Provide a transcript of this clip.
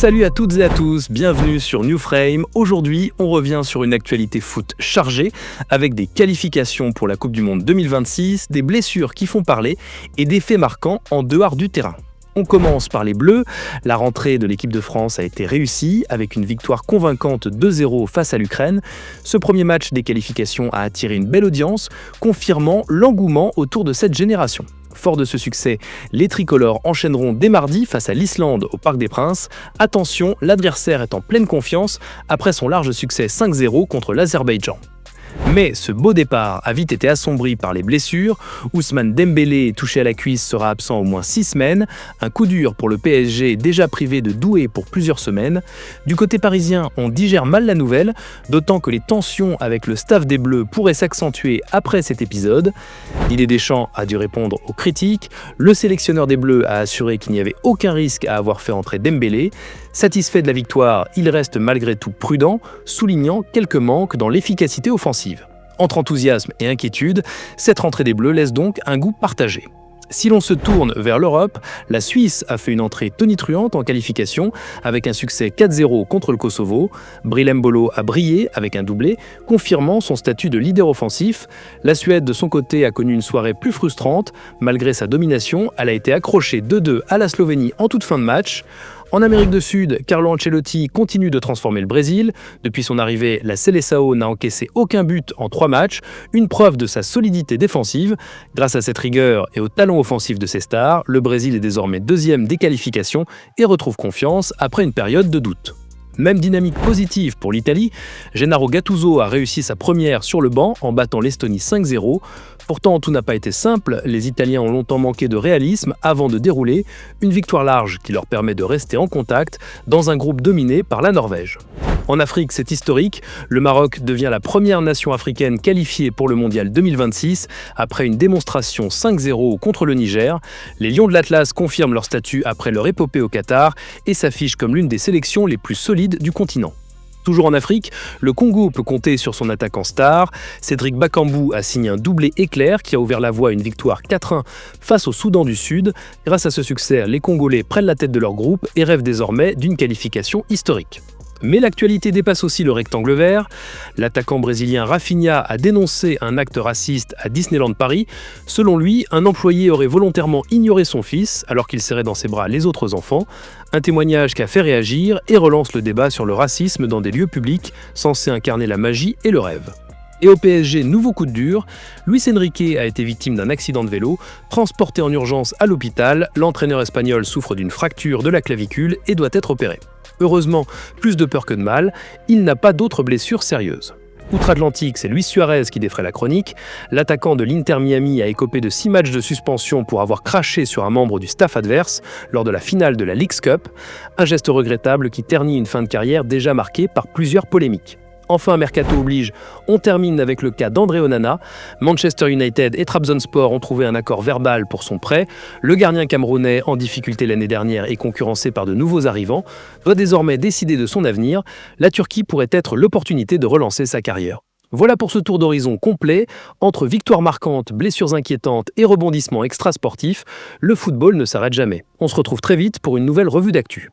Salut à toutes et à tous, bienvenue sur New Frame. Aujourd'hui, on revient sur une actualité foot chargée avec des qualifications pour la Coupe du Monde 2026, des blessures qui font parler et des faits marquants en dehors du terrain. On commence par les Bleus. La rentrée de l'équipe de France a été réussie avec une victoire convaincante 2-0 face à l'Ukraine. Ce premier match des qualifications a attiré une belle audience, confirmant l'engouement autour de cette génération. Fort de ce succès, les tricolores enchaîneront dès mardi face à l'Islande au Parc des Princes. Attention, l'adversaire est en pleine confiance après son large succès 5-0 contre l'Azerbaïdjan. Mais ce beau départ a vite été assombri par les blessures. Ousmane Dembélé, touché à la cuisse, sera absent au moins 6 semaines. Un coup dur pour le PSG, déjà privé de Doué pour plusieurs semaines. Du côté parisien, on digère mal la nouvelle, d'autant que les tensions avec le staff des Bleus pourraient s'accentuer après cet épisode. Didier Deschamps a dû répondre aux critiques. Le sélectionneur des Bleus a assuré qu'il n'y avait aucun risque à avoir fait entrer Dembélé. Satisfait de la victoire, il reste malgré tout prudent, soulignant quelques manques dans l'efficacité offensive. Entre enthousiasme et inquiétude, cette rentrée des Bleus laisse donc un goût partagé. Si l'on se tourne vers l'Europe, la Suisse a fait une entrée tonitruante en qualification avec un succès 4-0 contre le Kosovo. Bril Mbolo a brillé avec un doublé, confirmant son statut de leader offensif. La Suède, de son côté, a connu une soirée plus frustrante. Malgré sa domination, elle a été accrochée 2-2 à la Slovénie en toute fin de match. En Amérique du Sud, Carlo Ancelotti continue de transformer le Brésil. Depuis son arrivée, la Seleção n'a encaissé aucun but en 3 matchs, une preuve de sa solidité défensive. Grâce à cette rigueur et au talent offensif de ses stars, le Brésil est désormais deuxième des qualifications et retrouve confiance après une période de doute. Même dynamique positive pour l'Italie, Gennaro Gattuso a réussi sa première sur le banc en battant l'Estonie 5-0. Pourtant, tout n'a pas été simple, les Italiens ont longtemps manqué de réalisme avant de dérouler une victoire large qui leur permet de rester en contact dans un groupe dominé par la Norvège. En Afrique, c'est historique, le Maroc devient la première nation africaine qualifiée pour le Mondial 2026 après une démonstration 5-0 contre le Niger. Les Lions de l'Atlas confirment leur statut après leur épopée au Qatar et s'affichent comme l'une des sélections les plus solides du continent. Toujours en Afrique, le Congo peut compter sur son attaquant star. Cédric Bakambu a signé un doublé éclair qui a ouvert la voie à une victoire 4-1 face au Soudan du Sud. Grâce à ce succès, les Congolais prennent la tête de leur groupe et rêvent désormais d'une qualification historique. Mais l'actualité dépasse aussi le rectangle vert. L'attaquant brésilien Rafinha a dénoncé un acte raciste à Disneyland Paris. Selon lui, un employé aurait volontairement ignoré son fils alors qu'il serrait dans ses bras les autres enfants. Un témoignage qui a fait réagir et relance le débat sur le racisme dans des lieux publics censés incarner la magie et le rêve. Et au PSG, nouveau coup de dur, Luis Enrique a été victime d'un accident de vélo. Transporté en urgence à l'hôpital, l'entraîneur espagnol souffre d'une fracture de la clavicule et doit être opéré. Heureusement, plus de peur que de mal, il n'a pas d'autres blessures sérieuses. Outre-Atlantique, c'est Luis Suarez qui défraie la chronique. L'attaquant de l'Inter Miami a écopé de 6 matchs de suspension pour avoir craché sur un membre du staff adverse lors de la finale de la Leagues Cup. Un geste regrettable qui ternit une fin de carrière déjà marquée par plusieurs polémiques. Enfin, mercato oblige, on termine avec le cas d'André Onana. Manchester United et Trabzonspor ont trouvé un accord verbal pour son prêt. Le gardien camerounais, en difficulté l'année dernière et concurrencé par de nouveaux arrivants, doit désormais décider de son avenir. La Turquie pourrait être l'opportunité de relancer sa carrière. Voilà pour ce tour d'horizon complet. Entre victoires marquantes, blessures inquiétantes et rebondissements extrasportifs, le football ne s'arrête jamais. On se retrouve très vite pour une nouvelle revue d'actu.